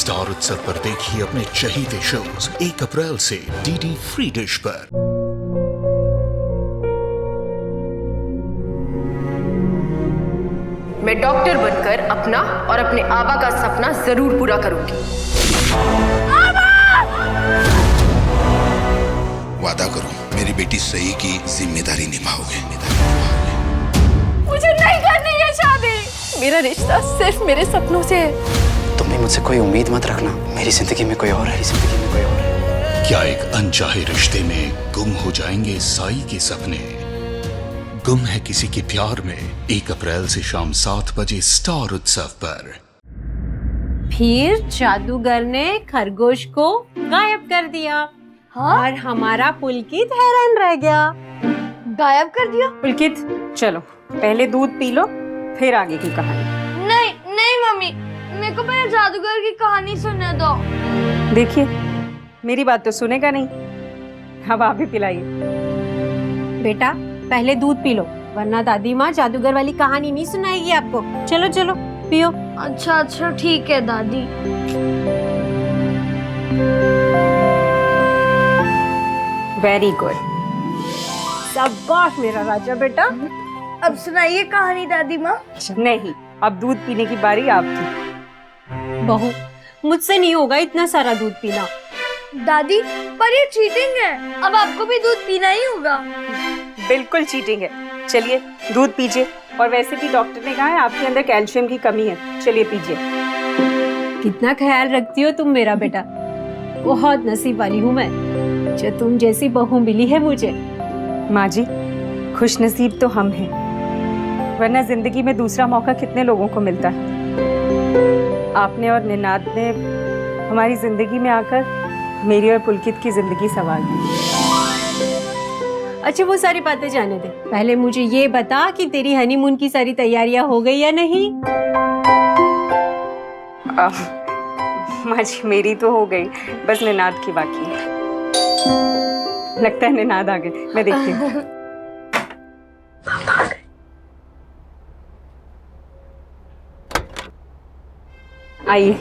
Star उत्सव पर देखिए अपने चहीते शोज 1 अप्रैल से डीडी फ्री डिश पर। मैं डॉक्टर बनकर अपना और अपने आबा का सपना जरूर पूरा करूंगी। वादा करो मेरी बेटी सही की जिम्मेदारी निभाओगे। मुझे नहीं करनी है शादी। मेरा रिश्ता सिर्फ मेरे सपनों से है। तुम भी मुझसे कोई उम्मीद मत रखना। मेरी जिंदगी में कोई और है, जिंदगी में कोई और है। क्या एक अनचाहे रिश्ते में गुम हो जाएंगे साई के सपने? गुम है किसी के प्यार में 1 अप्रैल से शाम 7 बजे स्टार उत्सव पर। फिर जादूगर ने खरगोश को गायब कर दिया। हाँ? और हमारा पुलकित हैरान रह गया। गायब कर दिया? पुलकित चलो पहले दूध पी लो फिर आगे की कहानी। नहीं नहीं मम्मी, मेरे को पहले जादूगर की कहानी सुनने दो। देखिए मेरी बात तो सुनेगा नहीं, अब आप भी पिलाइए। बेटा पहले दूध पी लो वरना दादी माँ जादूगर वाली कहानी नहीं सुनाएगी आपको। चलो चलो पियो। अच्छा अच्छा ठीक है दादी। वेरी गुड, शाबाश मेरा राजा बेटा। अब सुनाइए कहानी दादी माँ। नहीं, अब दूध पीने की बारी आपकी। बहू मुझसे नहीं होगा इतना सारा दूध पीना। दादी पर ये चीटिंग है, अब आपको भी दूध पीना ही होगा। बिल्कुल चीटिंग है। चलिए दूध पीजिए, और वैसे भी डॉक्टर ने कहा है आपके अंदर कैल्शियम की कमी है। चलिए पीजिए। कितना ख्याल रखती हो तुम मेरा बेटा। बहुत नसीब वाली हूँ मैं जो तुम जैसी बहू मिली है मुझे। माँ जी खुश नसीब तो हम हैं, वरना जिंदगी में दूसरा मौका कितने लोगों को मिलता है। आपने और निनाद ने हमारी जिंदगी में आकर मेरी और पुलकित की जिंदगी संवार दी। अच्छा वो सारी बातें जाने दे, पहले मुझे ये बता कि तेरी हनीमून की सारी तैयारियां हो गई या नहीं? माँ जी मेरी तो हो गई, बस निनाद की बाकी है। लगता है निनाद आ गए, मैं देखती हूँ। आइए।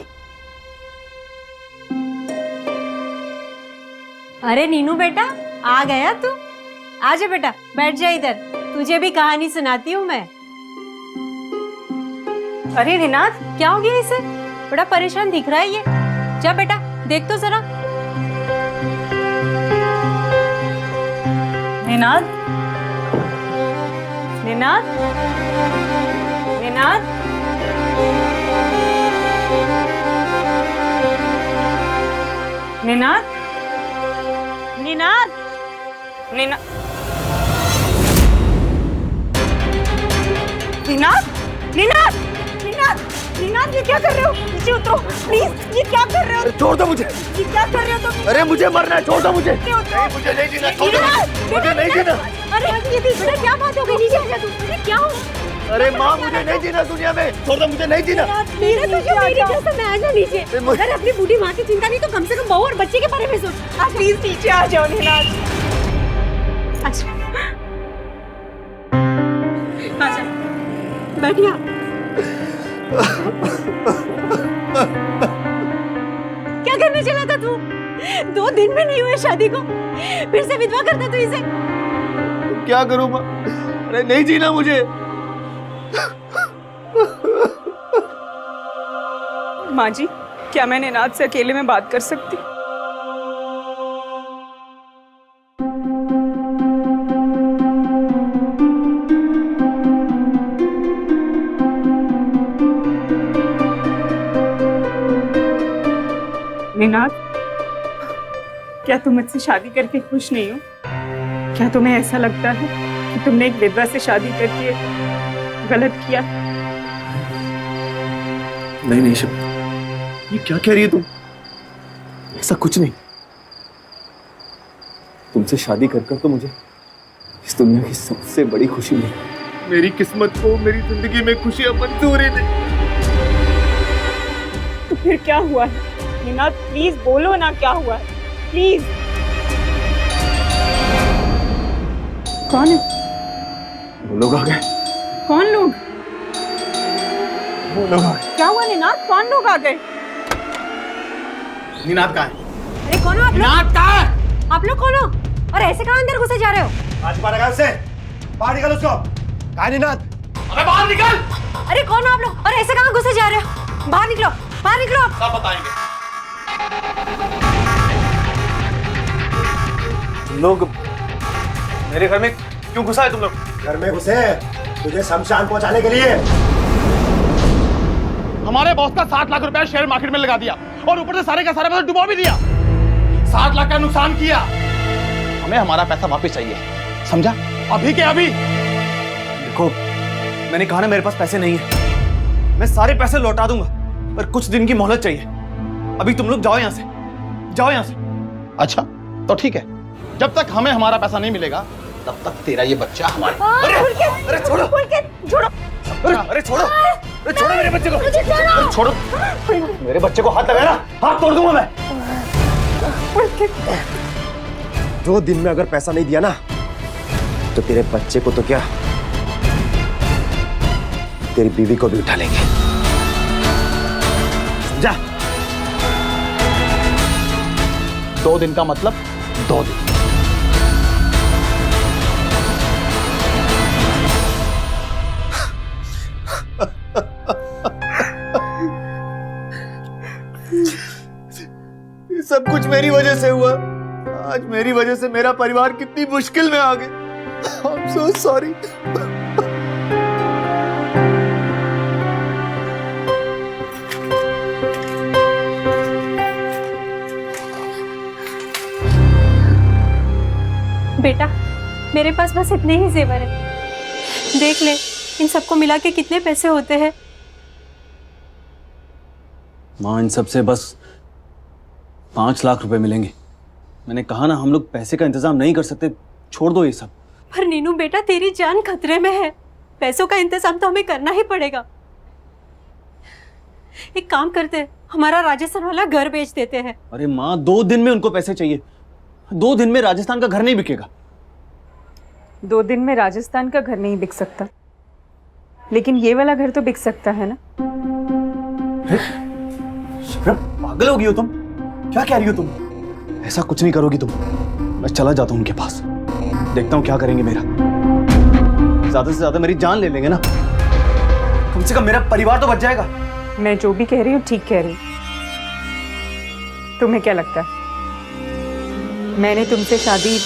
अरे नीनू बेटा आ गया तू? आजा बेटा बैठ जा इधर, तुझे भी कहानी सुनाती हूँ मैं। अरे निनाद क्या हो गया इसे? बड़ा परेशान दिख रहा है ये। जा बेटा देख तो जरा। निनाद निनाद निनाद निनाद निनाद निनाद निनाद निनाद निनाद निनाद ये क्या कर रहे हो? नीचे उतरो प्लीज। ये क्या कर रहे हो? छोड़ दो मुझे। ये क्या कर रहे हो तुम? अरे मुझे मरना है, छोड़ दो मुझे। नीचे उतरो। मुझे नहीं जीना, छोड़ दो मुझे नहीं जीना। अरे ये बेटा क्या बात हो गई? नीचे आ जा तू। क्या हो? अरे माँ मुझे नहीं जीना दुनिया में, छोड़ दो मुझे नहीं जीना। मेरे तुझे मेरी कसम है, आ जा नीचे। अगर अपनी बूढ़ी माँ की चिंता नहीं तो कम से कम बहू और बच्चे के बारे में सोच। प्लीज नीचे आ जाओ निनाद। अच्छा आजा बैठिए। क्या करने चला था तू? 2 दिन में नहीं हुए शादी को, फिर से विधवा करता तू इसे? क्या करूँ माँ? अरे नहीं जीना मुझे। माँ जी क्या मैं निनाद से अकेले में बात कर सकती? निनाद क्या तुम मुझसे शादी करके खुश नहीं हो? क्या तुम्हें ऐसा लगता है कि तुमने एक विधवा से शादी करके गलत किया? नहीं नहीं शिव, ये क्या कह रही है तुम? ऐसा कुछ नहीं। तुमसे शादी कर कर तो मुझे इस दुनिया की सबसे बड़ी खुशी मिली। मेरी किस्मत को मेरी जिंदगी में खुशियां मंजूर ही नहीं। तो फिर क्या हुआ है? निनाद प्लीज बोलो ना क्या हुआ है, प्लीज। कौन है? वो लोग आ गए। कौन लोग? वो लोग आ गए। क्या हुआ निनाद? कौन लोग आ गए? निनाद कहाँ है? अरे कौन हो आप लोग? निनाद कहाँ है? आप लोग कौन हो और ऐसे कहाँ अंदर घुसे जा रहे हो? आज बाहर निकाल से, बाहर निकाल उसको। कहाँ है निनाद? अबे बाहर निकल। अरे कौन हो आप लोग और ऐसे कहाँ घुसे जा रहे हो? बाहर निकलो, बाहर निकलो। सब बताएंगे। तुम लोग मेरे घर में क्यों घुसा है तुम लोग? घर में घुसे तुझे शमशान पहुंचाने के लिए। हमारे बॉस का 7 लाख रुपया शेयर मार्केट में लगा दिया और ऊपर से सारे का सारा पैसा डुबा भी दिया। 7 लाख का नुकसान किया। हमें हमारा पैसा वापस चाहिए, समझा? अभी के अभी। देखो, मैंने कहा ना मेरे पास पैसे नहीं है। मैं सारे पैसे लौटा दूंगा, पर कुछ दिन की मोहलत चाहिए। अभी तुम लोग जाओ यहाँ से, जाओ यहाँ से। अच्छा, तो ठीक है। जब तक हमें हमारा पैसा नहीं मिलेगा, तब तक तेरा ये बच्चा हमारे। अरे छोड़ो, छोड़ो, अरे छोड़ो, अरे छोड़ो मेरे बच्चे को, अरे छोड़ो मेरे बच्चे को। हाथ लगाया ना, हाथ तोड़ दूंगा मैं। 2 दिन में अगर पैसा नहीं दिया ना, तो तेरे बच्चे को तो क्या, तेरी बीवी को भी उठा लेंगे, समझा? 2 दिन का मतलब 2 दिन। सब कुछ मेरी वजह से हुआ। आज मेरी वजह से मेरा परिवार कितनी मुश्किल में आ गया। I'm so sorry। बेटा, मेरे पास बस इतने ही जेवर हैं। देख ले, इन सबको मिला के कितने पैसे होते हैं? माँ, इन सब से बस 5 लाख रुपए मिलेंगे। मैंने कहा ना, हम लोग पैसे का इंतजाम नहीं कर सकते, छोड़ दो ये सब। पर नीनू बेटा, तेरी जान खतरे में है। पैसों का इंतजाम तो हमें करना ही पड़ेगा। एक काम करते हैं, हमारा राजस्थान वाला घर बेच देते हैं। अरे माँ, 2 दिन में उनको पैसे चाहिए। 2 दिन में राजस्थान का घर नहीं बिकेगा। 2 दिन में राजस्थान का घर नहीं बिक सकता, लेकिन ये वाला घर तो बिक सकता है ना। पागल होगी हो तुम? क्या कह रही हो तुम? ऐसा कुछ नहीं करोगी तुम। मैं चला जाता हूँ उनके पास, देखता हूँ क्या करेंगे मेरा। ज्यादा से ज्यादा मेरी जान ले लेंगे ना, कम से कम मेरा परिवार तो बच जाएगा। मैं जो भी कह रही हूँ ठीक कह रही हूँ। तुम्हें क्या लगता है मैंने तुमसे शादी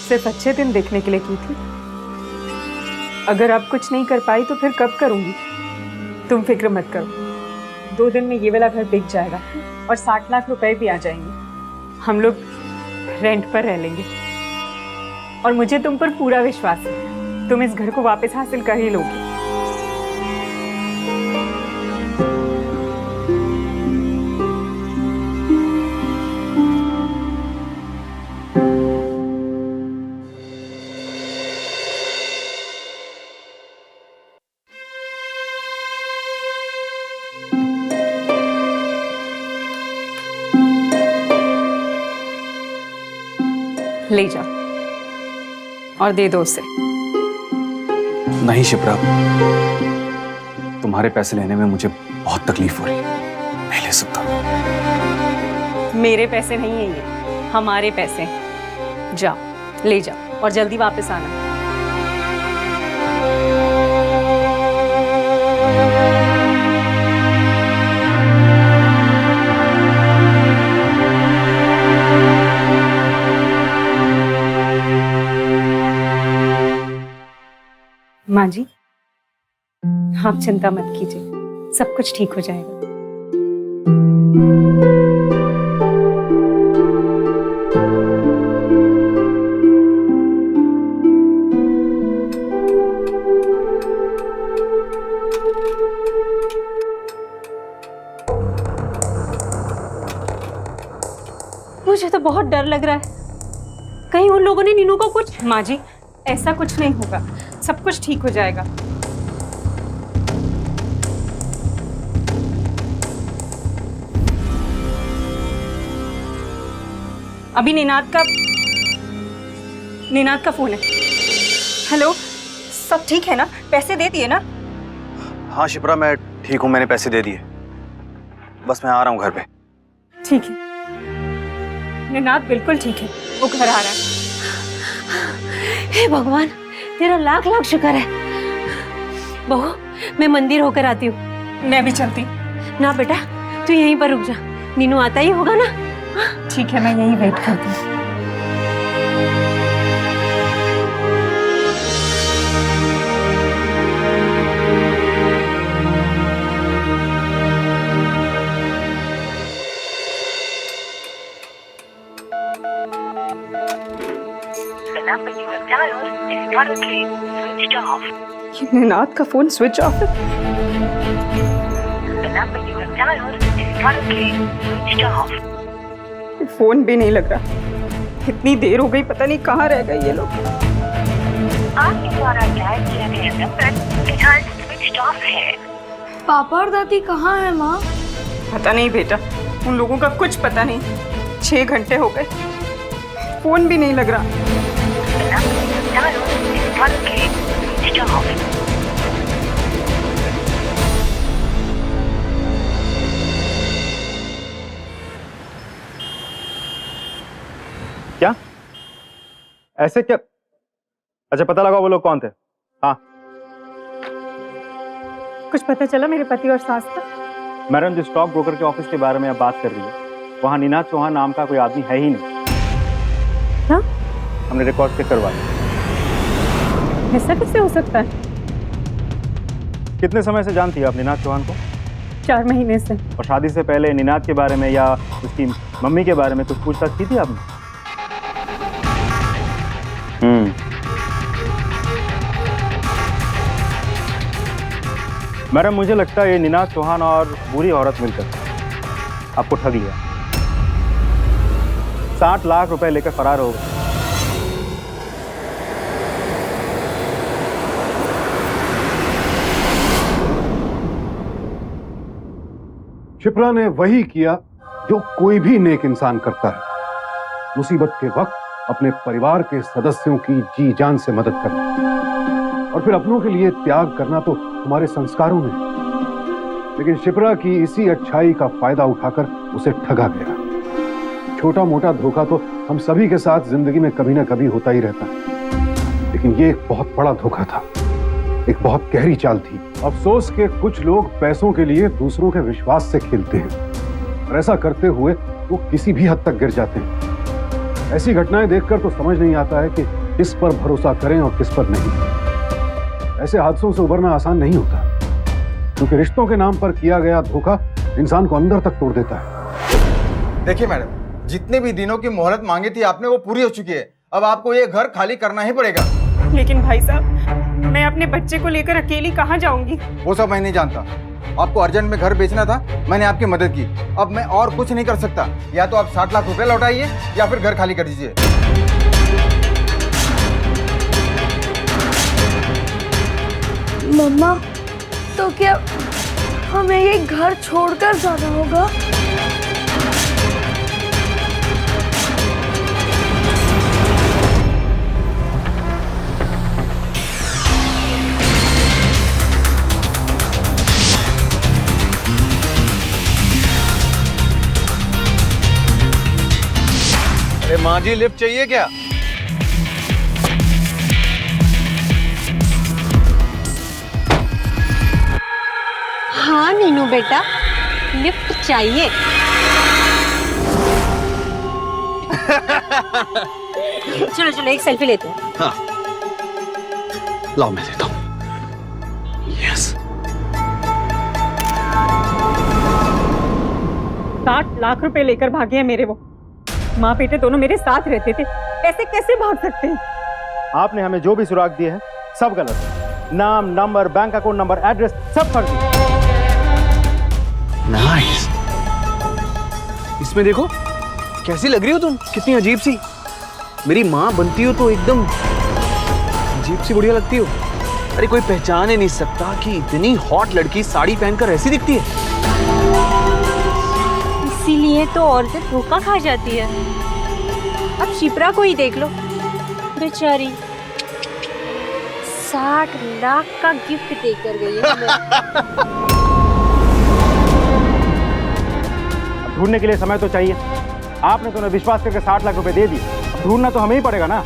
सिर्फ अच्छे दिन देखने के लिए की थी? अगर अब कुछ नहीं कर पाई तो फिर कब करूंगी? तुम फिक्र मत करो, 2 दिन में ये वाला घर बिक जाएगा और 60 लाख रुपए भी आ जाएंगे। हम लोग रेंट पर रह लेंगे और मुझे तुम पर पूरा विश्वास है, तुम इस घर को वापस हासिल कर ही लोगे। ले जा और दे दो उसे। नहीं शिप्रा, तुम्हारे पैसे लेने में मुझे बहुत तकलीफ हो रही है, नहीं ले सकता। मेरे पैसे नहीं है ये, हमारे पैसे हैं। जा, ले जा और जल्दी वापस आना। माँ जी, आप चिंता मत कीजिए, सब कुछ ठीक हो जाएगा। मुझे तो बहुत डर लग रहा है, कहीं उन लोगों ने नीनू को कुछ। माँ जी, ऐसा कुछ नहीं होगा, सब कुछ ठीक हो जाएगा। अभी निनाद का फोन है। हेलो, सब ठीक है ना? पैसे दे दिए ना? हाँ शिप्रा, मैं ठीक हूँ, मैंने पैसे दे दिए। बस मैं आ रहा हूँ घर पे। ठीक है, निनाद बिल्कुल ठीक है, वो घर आ रहा है। हे भगवान, तेरा लाख लाख शुक्र है। बहू, मैं मंदिर होकर आती हूँ। मैं भी चलती। ना बेटा, तू यहीं पर रुक जा, नीनू आता ही होगा ना। ठीक है, मैं यहीं वेट करती हूँ। ये निनाद का फोन स्विच ऑफ है। फोन भी नहीं लग रहा। इतनी देर हो गई, पता नहीं कहाँ रह गए ये लोग। आपके द्वारा डायल किया गया नंबर फिलहाल स्विच ऑफ है। पापा और दादी कहाँ है माँ? पता नहीं बेटा, उन लोगों का कुछ पता नहीं। 6 घंटे हो गए, फोन भी नहीं लग रहा। क्या ऐसे क्या? अच्छा, पता लगा वो लोग कौन थे? हाँ कुछ पता चला मेरे पति और सास का? मैडम, जिस स्टॉक ब्रोकर के ऑफिस के बारे में आप बात कर रही है, वहाँ निनाद चौहान नाम का कोई आदमी है ही नहीं। हाँ? हमने रिकॉर्ड चेक करवाया। ऐसा कैसे हो सकता है? कितने समय से जानती है आप निनाद चौहान को? 4 महीने से। और शादी से पहले निनाद के बारे में या उसकी मम्मी के बारे में कुछ पूछताछ की थी आपने? मैडम, मुझे लगता है ये निनाद चौहान और बुरी औरत मिलकर आपको ठग लिया। 60 लाख रुपए लेकर फरार हो गए। शिप्रा ने वही किया जो कोई भी नेक इंसान करता है, मुसीबत के वक्त अपने परिवार के सदस्यों की जी जान से मदद करना और फिर अपनों के लिए त्याग करना तो हमारे संस्कारों में। लेकिन शिप्रा की इसी अच्छाई का फायदा उठाकर उसे ठगा गया। छोटा मोटा धोखा तो हम सभी के साथ जिंदगी में कभी ना कभी होता ही रहता है, लेकिन ये एक बहुत बड़ा धोखा था, एक बहुत गहरी चाल थी। अफसोस के कुछ लोग पैसों के लिए दूसरों के विश्वास से खेलते हैं और ऐसा करते हुए वो किसी भी हद तक गिर जाते हैं। ऐसी घटनाएं देखकर तो समझ नहीं आता है कि किस पर भरोसा करें और किस पर नहीं। ऐसे हादसों से उबरना आसान नहीं होता, क्योंकि रिश्तों के नाम पर किया गया धोखा इंसान को अंदर तक तोड़ देता है। देखिए मैडम, जितने भी दिनों की मोहलत मांगी थी आपने, वो पूरी हो चुकी है। अब आपको ये घर खाली करना ही पड़ेगा। लेकिन भाई साहब, मैं अपने बच्चे को लेकर अकेली कहाँ जाऊंगी? वो सब मैं नहीं जानता। आपको अर्जेंट में घर बेचना था, मैंने आपकी मदद की। अब मैं और कुछ नहीं कर सकता। या तो आप 60 लाख रुपए लौटाइए या फिर घर खाली कर दीजिए। मम्मा, तो क्या हमें ये घर छोड़कर जाना होगा? अरे माँ जी, लिफ्ट चाहिए क्या? हाँ नीनू बेटा, लिफ्ट चाहिए। चलो चलो, एक सेल्फी लेते हैं। हाँ, लाओ मैं देता हूँ। यस। 60 लाख रुपए लेकर भागे हैं मेरे वो। माँ बेटे दोनों मेरे साथ रहते थे, ऐसे कैसे भाग सकते हैं? आपने हमें जो भी सुराग दिए हैं सब गलत है। नाम, number, bank account number, address सब फर्जी। नाइस। इसमें देखो कैसी लग रही हो तुम, कितनी अजीब सी। मेरी माँ बनती हो तो एकदम अजीब सी बढ़िया लगती हो। अरे कोई पहचान ही नहीं सकता कि इतनी हॉट लड़की साड़ी पहनकर ऐसी दिखती है। इसीलिए तो औरतें धोखा खा जाती है। अब शिप्रा को ही देख लो, बेचारी 60 लाख का गिफ्ट देकर गई है हमें। ढूंढने के लिए समय तो चाहिए। आपने तो उन्हें विश्वास करके 60 लाख रुपए दे दिए, अब ढूंढना तो हमें ही पड़ेगा ना।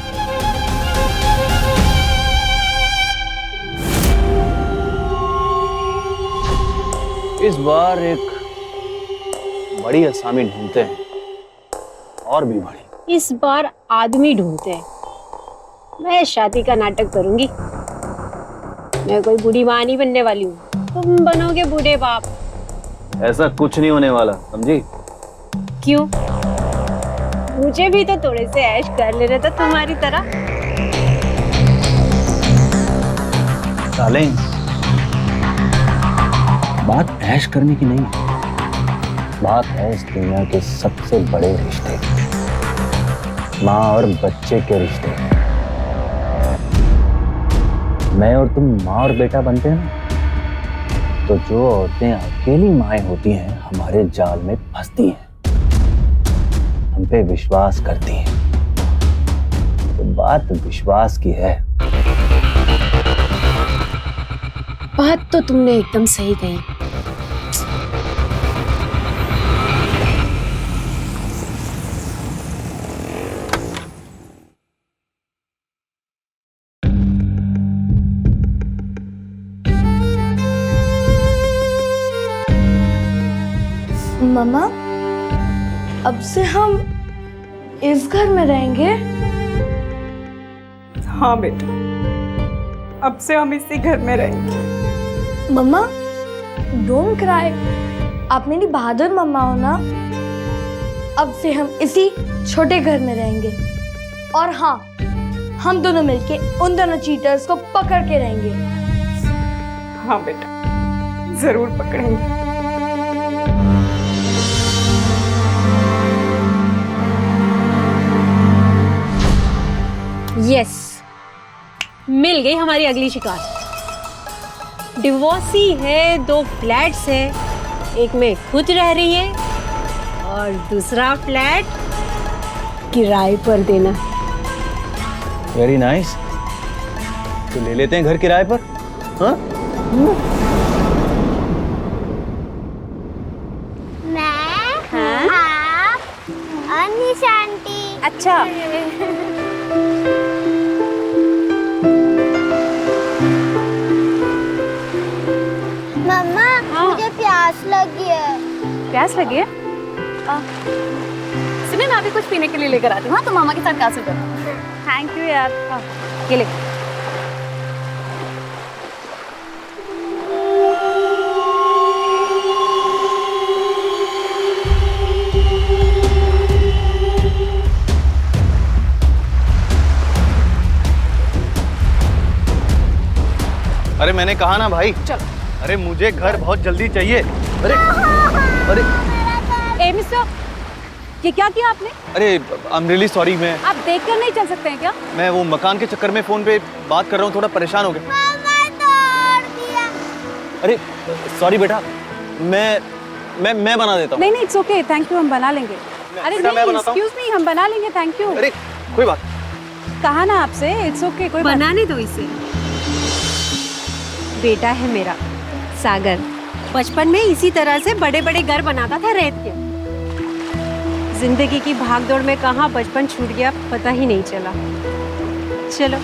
इस बार एक बड़ी असामी ढूंढते हैं, और भी बड़ी। इस बार आदमी ढूंढते हैं। मैं शादी का नाटक करूंगी। मैं कोई बूढ़ी माँ नहीं बनने वाली हूँ, तुम बनोगे बूढ़े बाप। ऐसा कुछ नहीं होने वाला, समझी? क्यों? मुझे भी तो थोड़े से ऐश कर लेने तो तुम्हारी तरह। डार्लिंग, बात ऐश करने की नहीं है, बात है इस दुनिया के सबसे बड़े रिश्ते, माँ और बच्चे के रिश्ते। मैं और तुम माँ और बेटा बनते हैं ना, तो जो औरतें अकेली माएँ होती हैं हमारे जाल में फंसती हैं, हम पे विश्वास करती हैं। तो बात विश्वास की है। बात तो तुमने एकदम सही कही। मम्मा, अब से हम इस घर में रहेंगे? हाँ बेटा, अब से हम इसी घर में रहेंगे। मम्मा, डोंट क्राई, आप मेरी बहादुर मम्मा हो ना। अब से हम इसी छोटे घर में रहेंगे, और हाँ, हम दोनों मिलके उन दोनों चीटर्स को पकड़ के रहेंगे। हाँ बेटा, जरूर पकड़ेंगे। यस, मिल गई हमारी अगली शिकार। डिवोर्सी है, 2 फ्लैट्स है, एक में खुद रह रही है और दूसरा फ्लैट किराए पर देना। वेरी नाइस, तो ले लेते हैं घर किराए पर। हाँ? मैं, आप और निशांती। अच्छा, मम्मा, मुझे प्यास लगी है। प्यास लगी है? सुनिए, मैं अभी कुछ पीने के लिए लेकर आती हूँ। हाँ, तो मामा के साथ कैसे करो। थैंक यू यार। हाँ, ये ले। अरे मैंने कहा ना भाई। चलो। अरे मुझे घर बहुत जल्दी चाहिए। अरे अरे ए मिस्टर, ये क्या किया आपने? अरे आई एम रियली सॉरी। मैं आप देखकर नहीं चल सकते हैं क्या? मैं वो मकान के चक्कर में फोन पे बात कर रहा हूँ, थोड़ा परेशान हो गया। अरे सॉरी बेटा, मैं बना देता हूँ। नहीं, इट्स ओके, थैंक यू, हम बना लेंगे। अरे नहीं, एक्सक्यूज मी, हम बना लेंगे, थैंक यू। अरे कोई बात। कहा ना आपसे, इट्स ओके, कोई बनाने दो इसे। बेटा है मेरा सागर, बचपन में इसी तरह से बड़े बड़े घर बनाता था रेत के। जिंदगी की भागदौड़ में कहाँ बचपन छूट गया पता ही नहीं चला। चलो,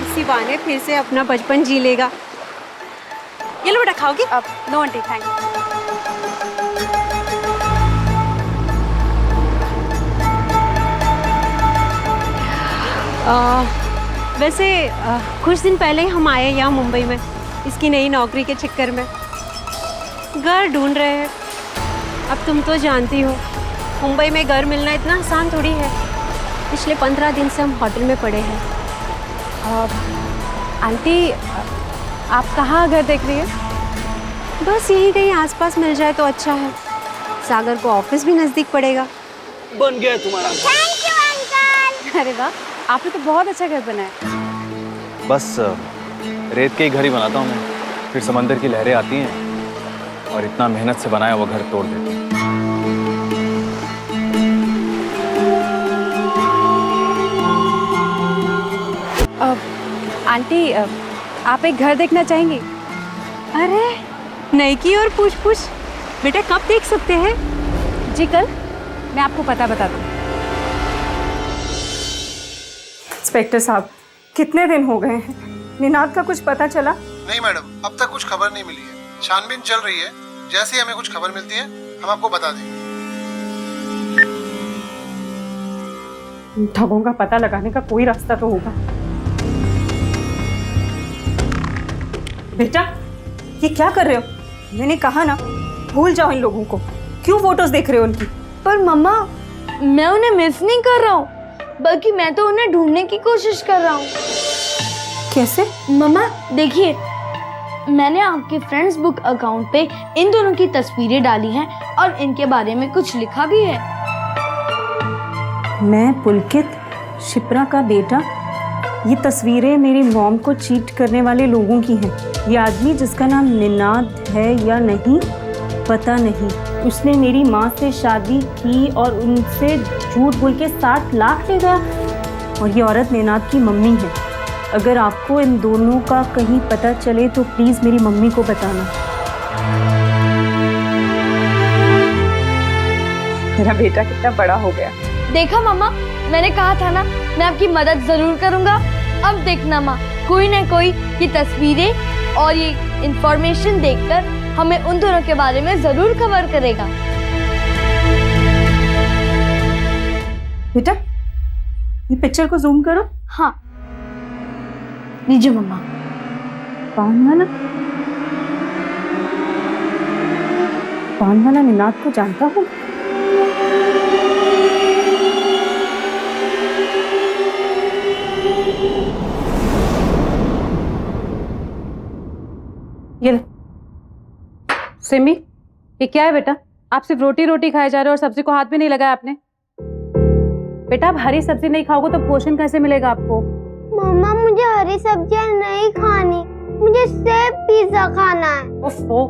इसी बहाने फिर से अपना बचपन जी लेगा। ये लो बेटा, खाओगी? अब नो आंटी, थैंक यू। वैसे कुछ दिन पहले ही हम आए यहाँ मुंबई में इसकी नई नौकरी के चक्कर में। घर ढूंढ रहे हैं। अब तुम तो जानती हो मुंबई में घर मिलना इतना आसान थोड़ी है। पिछले 15 दिन से हम होटल में पड़े हैं। आंटी, आप कहाँ घर देख रही है? बस यही कहीं आसपास मिल जाए तो अच्छा है। सागर को ऑफिस भी नज़दीक पड़ेगा। बन गया तुम्हारा। Thank you uncle. अरे वाह, आपने तो बहुत अच्छा घर बनाया। बस रेत के ही घर ही बनाता हूँ मैं, फिर समंदर की लहरें आती हैं और इतना मेहनत से बनाया वो घर तोड़ देती हैं। आंटी, आप एक घर देखना चाहेंगी? अरे नई की और पूछ पूछ। बेटा कब देख सकते हैं? जी कल मैं आपको पता बता दूँ। इंस्पेक्टर साहब, कितने दिन हो गए हैं, निनाद का कुछ पता चला? नहीं मैडम, अब तक कुछ खबर नहीं मिली है। छानबीन चल रही है, जैसे ही हमें कुछ खबर मिलती है हम आपको बता देंगे। ठगों का पता लगाने का कोई रास्ता तो होगा। बेटा, ये क्या कर रहे हो? मैंने कहा ना, भूल जाओ इन लोगों को। क्यों फोटोज देख रहे हो उनकी? पर मम्मा, मैं उन्हें मिस नहीं कर रहा हूँ, बल्कि मैं तो उन्हें ढूंढने की कोशिश कर रहा हूँ। कैसे? मम्मा देखिए, मैंने आपके फ्रेंड्स बुक अकाउंट पे इन दोनों की तस्वीरें डाली हैं और इनके बारे में कुछ लिखा भी है। मैं पुलकित, शिप्रा का बेटा। ये तस्वीरें मेरी मॉम को चीट करने वाले लोगों की हैं। ये आदमी जिसका नाम निनाद है या नहीं पता नहीं, उसने मेरी माँ से शादी की और उनसे झूठ बोल के 60 लाख ले गया। और ये औरत निनाद की मम्मी है। अगर आपको इन दोनों का कहीं पता चले तो प्लीज़ मेरी मम्मी को बताना। मेरा बेटा कितना बड़ा हो गया। देखा मम्मा, मैंने कहा था ना, मैं आपकी मदद जरूर करूंगा। अब देखना माँ, कोई ना कोई ये तस्वीरें और ये इंफॉर्मेशन देखकर हमें उन दोनों के बारे में जरूर खबर करेगा। बेटा, ये पिक्चर को जूम करो। हाँ, लीजिए मम्मा। पान वाला निनाद को जानता हूँ। ये सिमी, ये क्या है बेटा? आप सिर्फ रोटी रोटी खाए जा रहे हो और सब्जी को हाथ भी नहीं लगाया आपने। बेटा, आप हरी सब्जी नहीं खाओगे तो पोषण कैसे मिलेगा आपको? मम्मा, मुझे हरी सब्जियां नहीं खानी, मुझे सिर्फ पिज्जा खाना है। ओफो,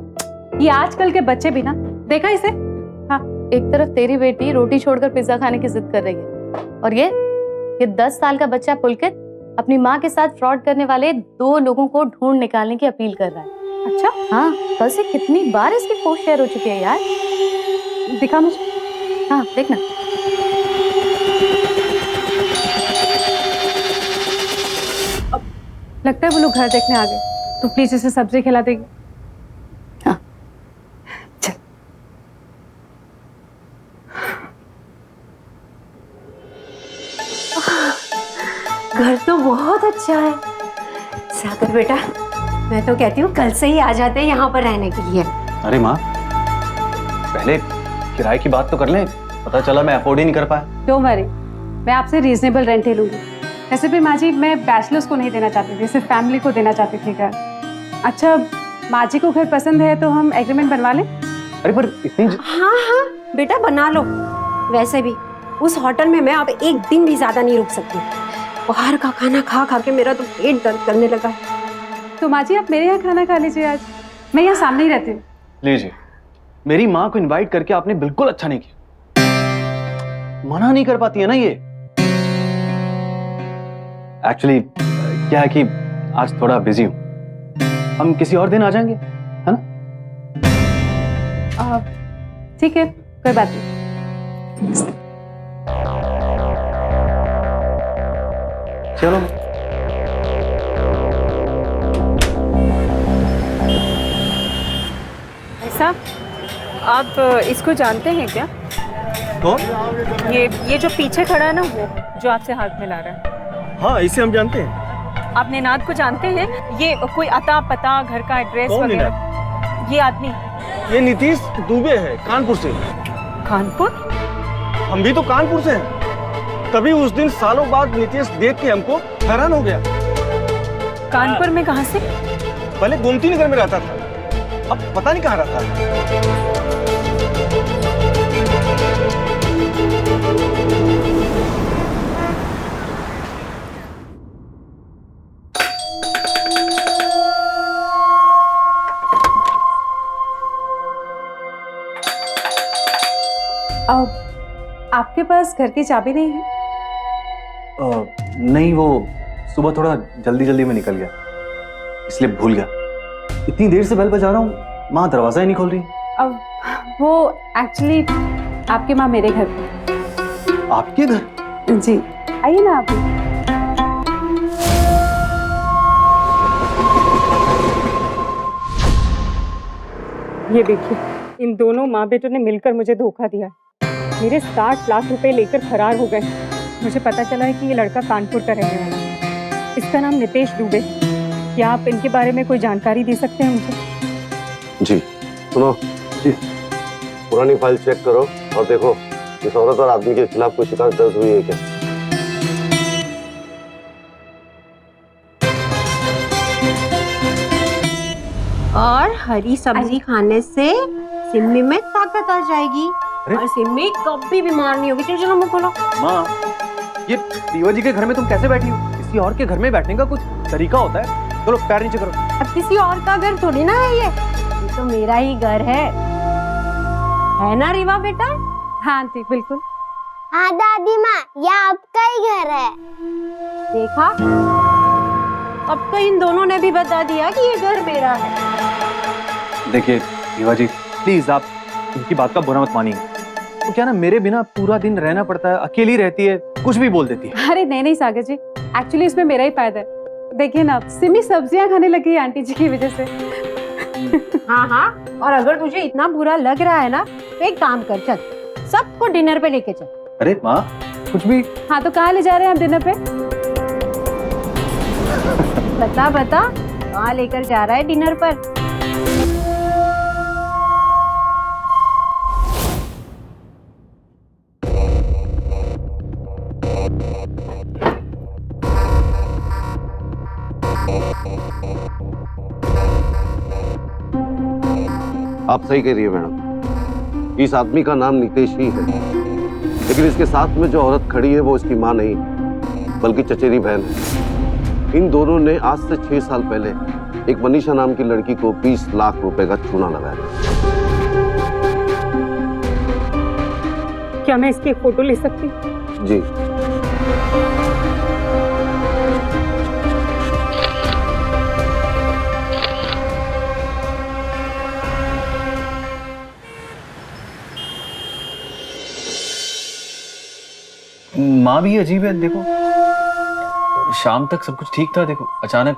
ये आजकल के बच्चे भी ना, देखा इसे? हाँ, एक तरफ तेरी बेटी रोटी छोड़कर पिज्जा खाने की जिद कर रही है और ये 10 साल का बच्चा पुलकित अपनी माँ के साथ फ्रॉड करने वाले 2 लोगों को ढूंढ निकालने की अपील कर रहा है। अच्छा, हाँ, कल से कितनी बार इसकी पोस्ट शेयर हो चुकी है यार। दिखा मुझे। हाँ, देखना। लगता है वो लोग घर देखने आ गए, तो प्लीज इसे सब्जी खिला देगी। हाँ, चल। घर तो बहुत अच्छा है। सागर बेटा, मैं तो कहती हूँ कल से ही आ जाते हैं यहाँ पर रहने के लिए। अरे माँ, पहले किराए की बात तो कर लें, पता चला मैं अफोर्ड ही नहीं कर पाया। डोंट वरी, मैं आपसे रीजनेबल रेंट ही लूंगी। वैसे भी माँ जी, मैं बैचलर्स को नहीं देना चाहती थी, सिर्फ फैमिली को देना चाहती थी घर। अच्छा, माँ जी को घर पसंद है तो हम एग्रीमेंट बनवा लें? अरे पर इतनी हाँ हाँ बेटा, बना लो। वैसे भी उस होटल में मैं अब एक दिन भी ज्यादा नहीं रुक सकती। बाहर का खाना खा खा के मेरा तो पेट दर्द करने लगा है। तो माँ जी, आप मेरे यहाँ खाना खा लीजिए आज, मैं यहाँ सामने ही रहती हूँ। लीजिए, मेरी माँ को इनवाइट करके आपने बिल्कुल अच्छा नहीं किया। मना नहीं कर पाती है ना ये। एक्चुअली क्या है कि आज थोड़ा बिजी हूँ, हम किसी और दिन आ जाएंगे, है ना? ठीक है, कोई बात नहीं। चलो। साहब, आप इसको जानते हैं क्या? कौन? ये जो पीछे खड़ा है ना, वो जो आपसे हाथ मिला रहा है। हाँ, इसे हम जानते हैं। आप निनाद को जानते हैं? ये कोई अता पता, घर का एड्रेस वगैरह? ये आदमी, ये नीतीश दुबे है, कानपुर से। कानपुर? हम भी तो कानपुर से हैं। तभी उस दिन सालों बाद नीतीश देख के हमको हैरान हो गया। कानपुर में कहाँ से? पहले गोमती नगर में रहता था, अब पता नहीं कहाँ रहता है। अब आपके पास घर की चाबी नहीं है? नहीं, वो सुबह थोड़ा जल्दी में निकल गया, इसलिए भूल गया। इतनी देर से बेल बजा रहा हूँ, माँ दरवाजा ही नहीं खोल रही। अब वो एक्चुअली आपकी माँ मेरे घर पे। आपके घर? जी, आइए ना आप भी। ये देखिए, इन दोनों माँ बेटों ने मिलकर मुझे धोखा दिया। मेरे 60 लाख रुपए लेकर फरार हो गए। मुझे पता चला है कि ये लड़का कानपुर का रहने वाला है। इसका नाम नितेश दुबे। क्या आप इनके बारे में कोई जानकारी दे सकते हैं मुझे? जी सुनो जी, पुरानी फाइल चेक करो और देखो इस औरत और आदमी के खिलाफ कोई शिकायत दर्ज हुई है क्या। और हरी सब्जी खाने से सिम्मी में ताकत आ जाएगी और सिम्मी कभी बीमार नहीं होगी। चलो चलो मुंह खोलो। माँ, ये रीवा जी के घर में तुम कैसे बैठी हो? किसी और के घर में बैठने का कुछ तरीका होता है। चलो पैर नीचे करो। अब किसी और का घर थोड़ी ना है, ये तो मेरा ही घर है ना रीवा बेटा? हाँ आंटी, बिल्कुल। हाँ दादी माँ, ये आपका ही घर है। देखा, अब तो इन दोनों ने भी बता दिया कि ये घर मेरा है। देखिए रीवा जी, प्लीज आप इनकी बात का बुरा मत मानिए। तो क्या ना, मेरे बिना पूरा दिन रहना पड़ता है, अकेली रहती है, कुछ भी बोल देती है। अरे नहीं सागर जी, एक्चुअली इसमें मेरा ही फायदा है। देखिए ना, सिमी सब्जियां खाने लगी है आंटी जी की वजह से। हाँ हाँ, और अगर तुझे इतना बुरा लग रहा है ना तो एक काम कर, चल सबको डिनर पे लेके चल। अरे माँ, कुछ भी। हाँ तो कहाँ ले जा रहे हैं आप डिनर पे? बता बता, कहाँ लेकर जा रहा है डिनर पर? आप सही कह रही है मैडम, इस आदमी का नाम नितेश ही है, लेकिन इसके साथ में जो औरत खड़ी है वो इसकी माँ नहीं बल्कि चचेरी बहन है। इन दोनों ने आज से 6 साल पहले एक मनीषा नाम की लड़की को 20 लाख रुपए का चूना लगाया। क्या मैं इसकी एक फोटो ले सकती हूँ? जी माँ भी अजीब है। देखो, शाम तक सब कुछ ठीक था, देखो अचानक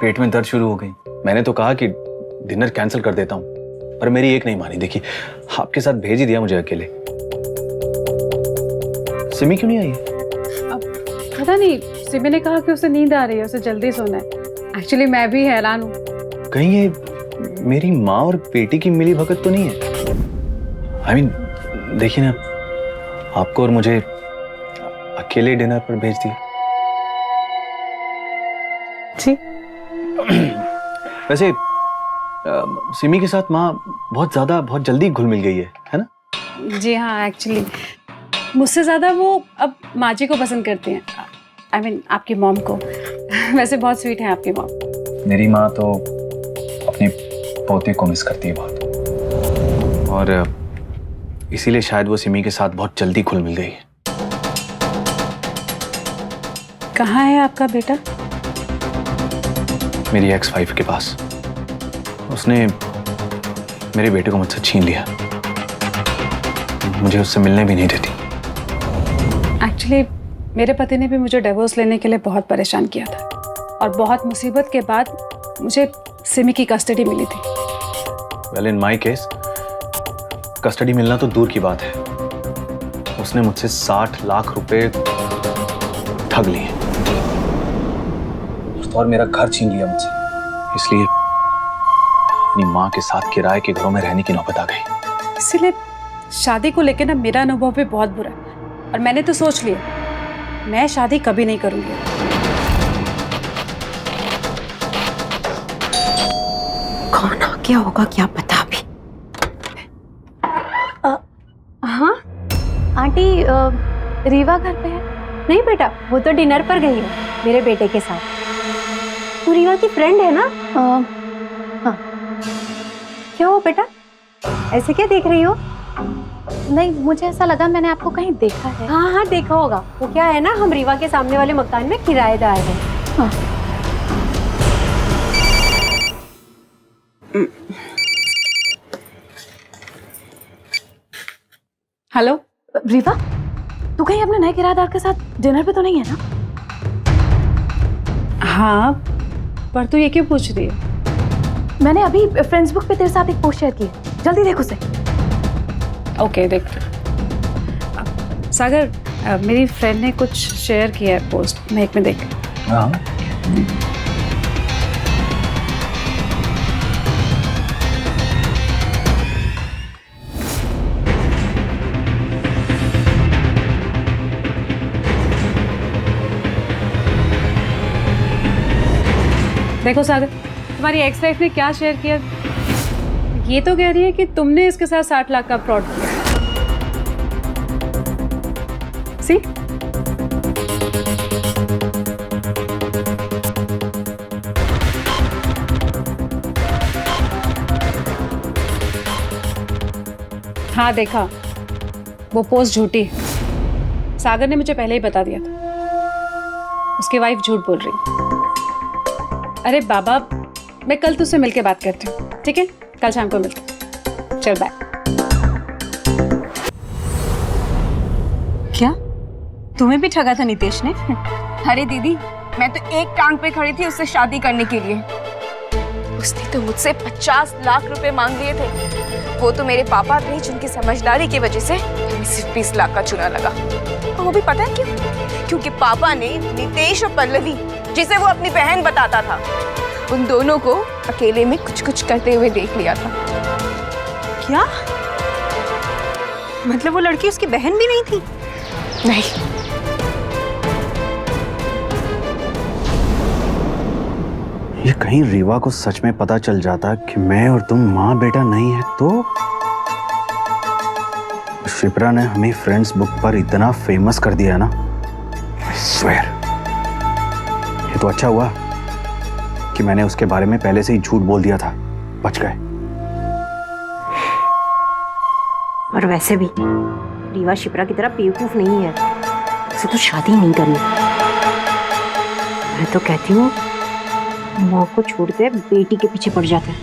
पेट में दर्द शुरू हो गई। मैंने तो कहा कि डिनर कैंसिल कर देता हूँ, पर मेरी एक नहीं मानी। देखिए, आपके साथ भेज ही दिया मुझे अकेले। सिमी क्यों नहीं आई? पता नहीं, सिमी ने कहा कि उसे नींद आ रही है, उसे जल्दी सोना है। एक्चुअली मैं भी हैरान हूँ। कहीं ये मेरी माँ और बेटी की मिली भगत तो नहीं है? I mean, देखिए ना, आपको और मुझे अकेले डिनर पर भेज दिया। जी। वैसे सिमी के साथ माँ बहुत जल्दी घुल मिल गई है ना? जी हाँ, एक्चुअली मुझसे ज्यादा वो अब माँ जी को पसंद करती हैं। I mean, आपकी मॉम को। वैसे बहुत स्वीट है आपकी मॉम। मेरी माँ तो अपने पोते को मिस करती है बहुत, और इसीलिए शायद वो सिमी के साथ बहुत जल्दी घुल मिल गई है। कहाँ है आपका बेटा? मेरी एक्स-वाइफ के पास। उसने मेरे बेटे को मुझसे छीन लिया, मुझे उससे मिलने भी नहीं देती। एक्चुअली मेरे पति ने भी मुझे डिवोर्स लेने के लिए बहुत परेशान किया था, और बहुत मुसीबत के बाद मुझे सिमी की कस्टडी मिली थी। Well, in my case custody मिलना तो दूर की बात है, उसने मुझसे 60 लाख रुपए ठग लिए और मेरा घर छीन लिया मुझसे। इसलिए अपनी माँ के साथ किराए के घरों में रहने की नौबत आ गई। इसीलिए शादी को लेकर ना मेरा अनुभव भी बहुत बुरा है, और मैंने तो सोच लिया मैं शादी कभी नहीं करूंगी। कौन आ गया होगा क्या पता अभी। हाँ आंटी, रीवा घर पे है? नहीं बेटा, वो तो डिनर पर गई है मेरे बेटे के साथ। तू रीवा की फ्रेंड है ना? हाँ। क्या हो बेटा, ऐसे क्या देख रही हो? नहीं, मुझे ऐसा लगा मैंने आपको कहीं देखा है। हाँ हाँ देखा होगा। वो क्या है ना, हम रीवा के सामने वाले मकान में किराएदार हैं। हाँ। हेलो रीवा, तू कहीं अपने नए किराएदार के साथ डिनर पे तो नहीं है ना? हाँ, पर तू ये क्यों पूछ रही है? मैंने अभी फ्रेंड्स बुक पे तेरे साथ एक पोस्ट शेयर की है, जल्दी देख उसे। ओके देख। सागर, मेरी फ्रेंड ने कुछ शेयर किया है पोस्ट, मैं एक में देख। हाँ। देखो सागर, तुम्हारी एक्स वाइफ ने क्या शेयर किया। ये तो कह रही है कि तुमने इसके साथ 60 लाख का फ्रॉड किया। सी? हाँ देखा, वो पोस्ट झूठी है। सागर ने मुझे पहले ही बता दिया था। उसकी वाइफ झूठ बोल रही। अरे बाबा, मैं कल तुझसे मिलके बात करती हूँ, ठीक है? कल शाम को मिलते हैं। चल बाय। क्या तुम्हें भी ठगा था नितेश ने? अरे दीदी, मैं तो एक टांग पे खड़ी थी उससे शादी करने के लिए। उसने तो मुझसे 50 लाख रुपए मांग लिए थे। वो तो मेरे पापा थे जिनकी समझदारी की वजह से हमें सिर्फ 20 लाख का चुना लगा। और वो भी पता है क्यों? क्योंकि पापा ने नितेश और पल्लवी, जिसे वो अपनी बहन बताता था, उन दोनों को अकेले में कुछ कुछ करते हुए देख लिया था। क्या मतलब वो लड़की उसकी बहन भी नहीं थी? नहीं। ये कहीं रीवा को सच में पता चल जाता कि मैं और तुम माँ बेटा नहीं है तो शिप्रा ने हमें फ्रेंड्स बुक पर इतना फेमस कर दिया ना। I swear, ये तो अच्छा हुआ कि मैंने उसके बारे में पहले से ही झूठ बोल दिया था। बच गए। और वैसे भी रीवा शिप्रा की तरह बेवकूफ नहीं है, उसे तो शादी नहीं करनी। मैं तो कहती हूँ माँ को छोड़ के बेटी के पीछे पड़ जाता है।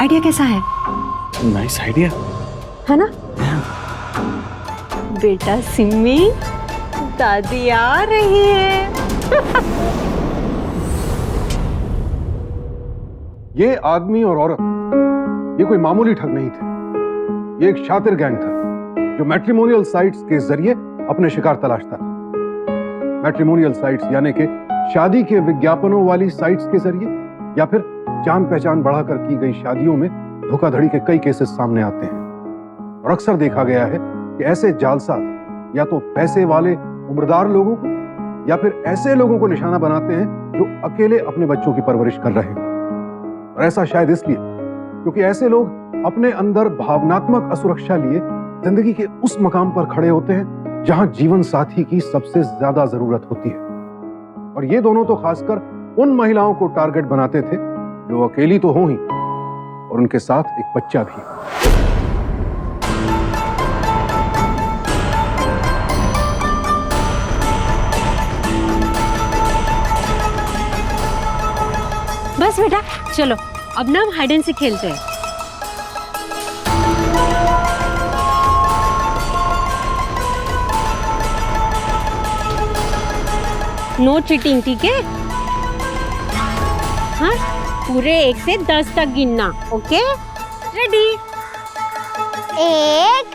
आइडिया कैसा है? नाइस आइडिया है ना? बेटा सिम्मी, दादी आ रही है। ये आदमी और औरत ये कोई मामूली ठग नहीं थे। ये एक शातिर गैंग था जो मैट्रिमोनियल साइट्स के जरिए अपने शिकार तलाशता था। मैट्रिमोनियल साइट्स यानी कि शादी के विज्ञापनों वाली साइट्स के जरिए या फिर जान पहचान बढ़ाकर की गई शादियों में धोखाधड़ी के कई केसेस सामने आते हैं। और अक्सर देखा गया है कि ऐसे जालसाज या तो पैसे वाले उम्रदार लोगों को या फिर ऐसे लोगों को निशाना बनाते हैं जो अकेले अपने बच्चों की परवरिश कर रहे हैं। और ऐसा शायद इसलिए क्योंकि ऐसे लोग अपने अंदर भावनात्मक असुरक्षा लिए जिंदगी के उस मकाम पर खड़े होते हैं जहां जीवन साथी की सबसे ज्यादा जरूरत होती है। और ये दोनों तो खासकर उन महिलाओं को टारगेट बनाते थे जो अकेली तो हो ही और उनके साथ एक बच्चा भी। बस बेटा चलो, अब ना हम हाइड एंड सीक खेलते हैं। नो चीटिंग, ठीक है? हाँ, पूरे 1 से 10 तक गिनना। Okay, ready? 1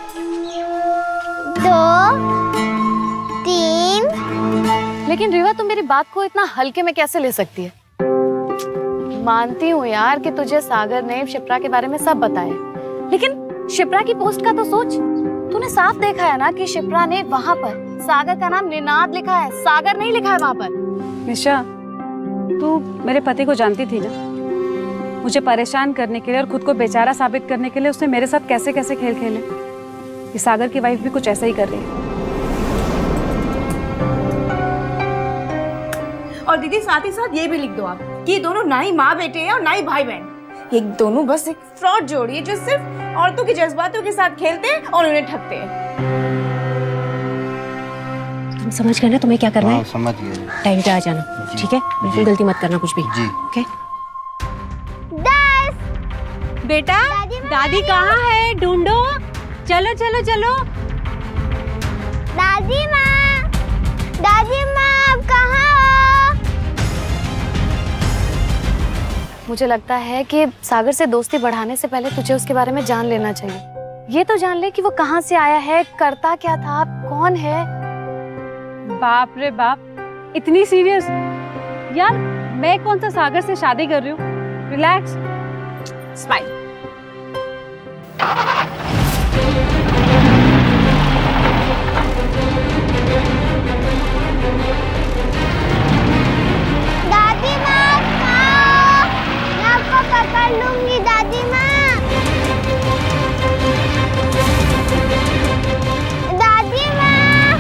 2 3। लेकिन रीवा, तुम मेरी बात को इतना हल्के में कैसे ले सकती है? मानती हूँ यार कि तुझे सागर ने शिप्रा के बारे में सब बताया, लेकिन शिप्रा की पोस्ट का तो सोच। तूने साफ देखा है ना कि शिप्रा ने वहाँ पर सागर का नाम निनाद लिखा है, सागर नहीं लिखा है वहाँ पर। निशा, तू मेरे पति को जानती थी ना? मुझे परेशान करने के लिए और खुद को बेचारा साबित करने के लिए उसने मेरे साथ कैसे कैसे खेल खेले। कि सागर की वाइफ भी कुछ ऐसा ही कर रही है। और दीदी साथ ही साथ ये भी लिख दो आप कि ये दोनों ना ही माँ बेटे हैं और ना ही भाई बहन। ये दोनों बस एक फ्रॉड जोड़ी है जो सिर्फ औरतों के जज्बातों के साथ खेलते हैं और उन्हें ठगते हैं। तुम समझ गए ना तुम्हें क्या करना है? समझ गए। टाइम पे आ जाना, ठीक है? बिल्कुल गलती मत करना कुछ भी। जी। ओके? 10। बेटा दादी कहाँ है? ढूंढो। चलो चलो चलो। दादी माँ, आप कहाँ हो? मुझे लगता है कि सागर से दोस्ती बढ़ाने से पहले तुझे उसके बारे में जान लेना चाहिए। ये तो जान ले कि वो कहाँ से आया है, करता क्या था, कौन है। बाप रे बाप, इतनी सीरियस? यार मैं कौन सा सागर से शादी कर रही हूँ। Relax, smile. दादी माँ, मैं आपको पकड़ लूंगी दादी माँ। दादी माँ,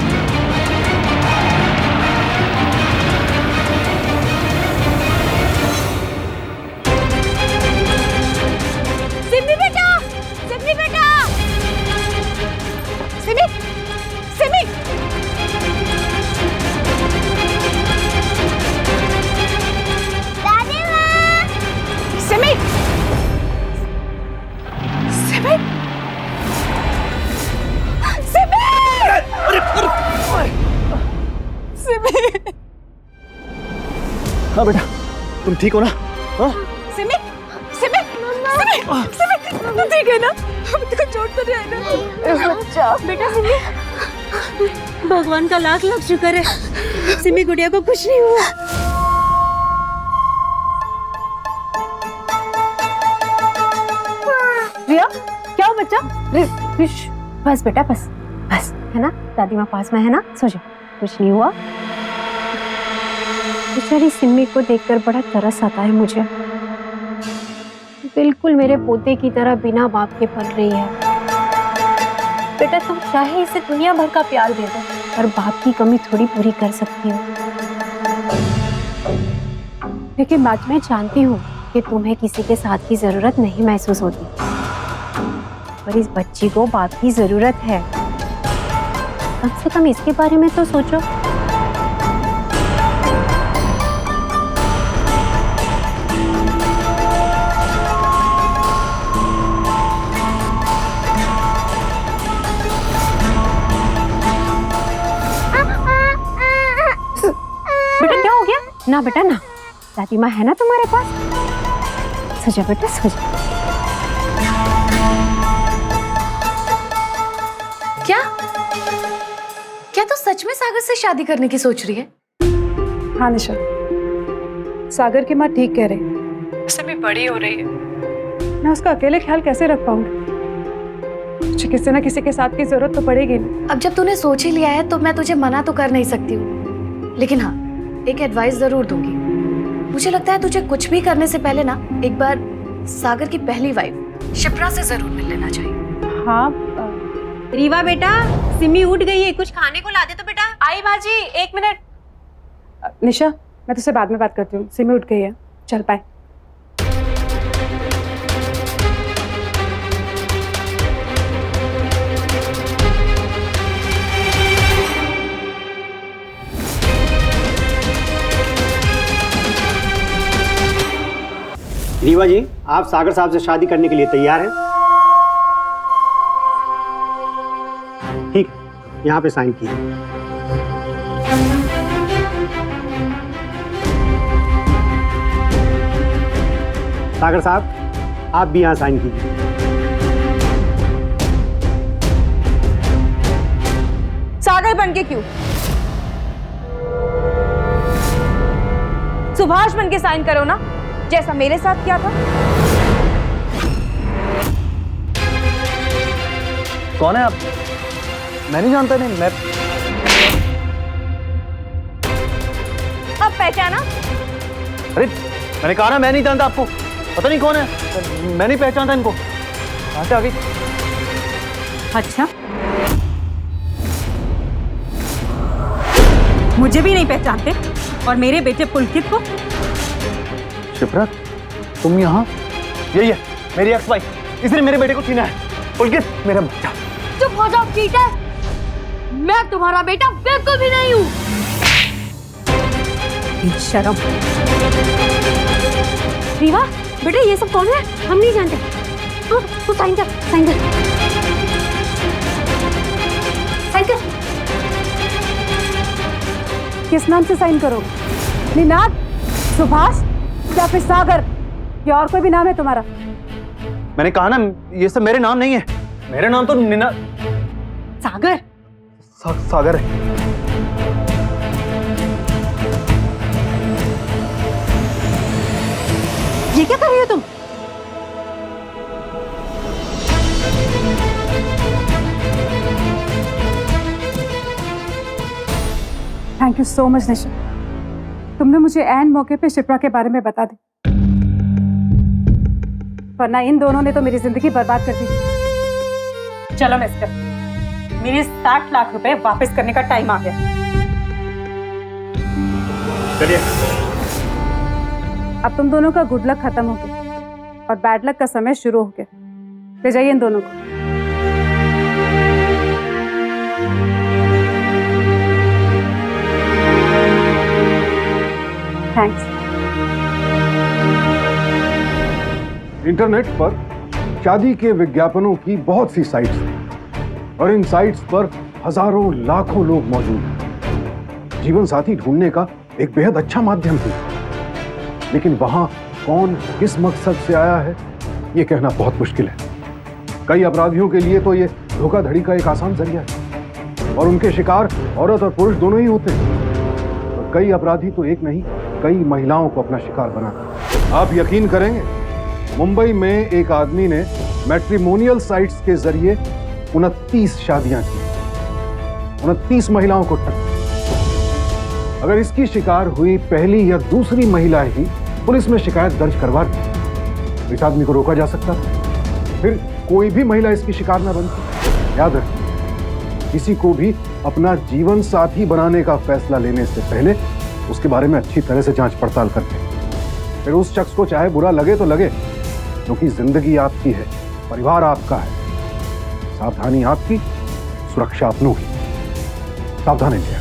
सिमी बेटा, सिमी बेटा, सिमी, सिमी। दादी माँ, सिमी, सिमी, सिमी, सिमी, हाँ बेटा, तुम ठीक हो ना? हाँ? सिमी, सिमी, सिमी, सिमी, तू ठीक है ना? तुझको चोट तो नहीं आई ना? बेटा सिमी, भगवान का लाख लाख शुक्र है, सिमी गुड़िया को कुछ नहीं हुआ। रिया, क्या हुआ बच्चा? बस बेटा, बस बस, है ना? दादी माँ पास में है ना? सो जा, कुछ नहीं हुआ। बेचारी सिमी को देखकर बड़ा तरस आता है मुझे। बिल्कुल मेरे पोते की तरह बिना बाप के पल रही है। बेटा तुम चाहे इसे दुनिया भर का प्यार दे दो, पर बाप की कमी थोड़ी पूरी कर सकती हो। लेकिन बात मैं जानती हूँ कि तुम्हें किसी के साथ की जरूरत नहीं महसूस होती, पर इस बच्ची को बाप की जरूरत है। कम से कम इसके बारे में तो सोचो। बेटा क्या हो गया? ना बेटा ना, दादी माँ है ना तुम्हारे पास। सो जा बेटा, सो जा। क्या क्या तू सच में सागर से शादी करने की सोच रही है? हाँ निशा, सागर की माँ ठीक कह रही। सिमी बड़ी हो रही है, मैं उसका अकेले ख्याल कैसे रख पाऊंगी? मुझे किसी ना किसी के साथ की जरूरत तो पड़ेगी ना। अब जब तूने सोच ही लिया है तो मैं तुझे मना तो कर नहीं सकती हूँ, लेकिन हाँ एक एडवाइस जरूर दूंगी। मुझे लगता है तुझे कुछ भी करने से पहले ना एक बार सागर की पहली वाइफ शिप्रा से जरूर मिल लेना चाहिए। हाँ रीवा बेटा, सिमी उठ गई है, कुछ खाने को ला दे तो बेटा। आई माँ जी, 1 मिनट। निशा मैं तुझसे बाद में बात करती हूँ, सिमी उठ गई है, चल पाए। रीवा जी, आप सागर साहब से शादी करने के लिए तैयार हैं? ठीक, यहाँ पे साइन कीजिए। सागर साहब, आप भी यहाँ साइन कीजिए। सागर बन के क्यों? सुभाष बन के साइन करो ना, जैसा मेरे साथ किया था। कौन है आप? मैं नहीं जानता। नहीं, मैं अब पहचाना? अरे मैंने कहा ना मैं नहीं जानता आपको, पता नहीं कौन है, मैं नहीं पहचानता इनको। कहाँ से आ गई? अच्छा, मुझे भी नहीं पहचानते और मेरे बेटे पुलकित को? शिप्रा, तुम यहाँ? यही है मेरी एक्स वाइफ, इसने मेरे बेटे को छीना है। पुलकित मेरा बेटा। चुप हो जाओ चीटर, मैं तुम्हारा बेटा बिल्कुल भी नहीं हूँ। शर्म। रीवा बेटा, ये सब कौन है? हम नहीं जानते। हाँ, तू साइन कर, साइन कर। किस नाम से साइन करोगे? निनाद, सुभाष या फिर सागर? या और कोई भी नाम है तुम्हारा? मैंने कहा ना, ये सब मेरे नाम नहीं है। मेरा नाम तो निना सागर। सागर है। ये क्या कर रही हो तुम? थैंक यू सो मच निशा, तुमने मुझे ऐन मौके पे शिप्रा के बारे में बता दी, वरना इन दोनों ने तो मेरी जिंदगी बर्बाद कर दी। चलो मिस्टर, मेरे 60 लाख रुपए वापस करने का टाइम आ गया। चलिए। अब तुम दोनों का गुड लक खत्म हो गया और बैड लक का समय शुरू हो गया। ले जाइए इन दोनों को। थैंक्स। इंटरनेट पर शादी के विज्ञापनों की बहुत सी साइट्स हैं और इन साइट्स पर हजारों लाखों लोग मौजूद हैं। जीवन साथी ढूंढने का एक बेहद अच्छा माध्यम है, लेकिन वहां कौन किस मकसद से आया है ये कहना बहुत मुश्किल है। कई अपराधियों के लिए तो ये धोखाधड़ी का एक आसान जरिया है और उनके शिकार औरत और पुरुष दोनों ही होते हैं। और कई अपराधी तो एक नहीं, कई महिलाओं को अपना शिकार बनाते हैं। आप यकीन करेंगे, मुंबई में एक आदमी ने मैट्रिमोनियल साइट्स के जरिए 29 शादियां की, 29 महिलाओं को ठगा। अगर इसकी शिकार हुई पहली या दूसरी महिला ही पुलिस में शिकायत दर्ज करवा दी तो इस आदमी को रोका जा सकता था, फिर कोई भी महिला इसकी शिकार न बनती। याद रखिए, किसी को भी अपना जीवन साथी बनाने का फैसला लेने से पहले उसके बारे में अच्छी तरह से जांच पड़ताल करके फिर उस शख्स को चाहे बुरा लगे तो लगे, क्योंकि जिंदगी आपकी है, परिवार आपका है। सावधानी आपकी, सुरक्षा अपनों की। सावधान रहिए।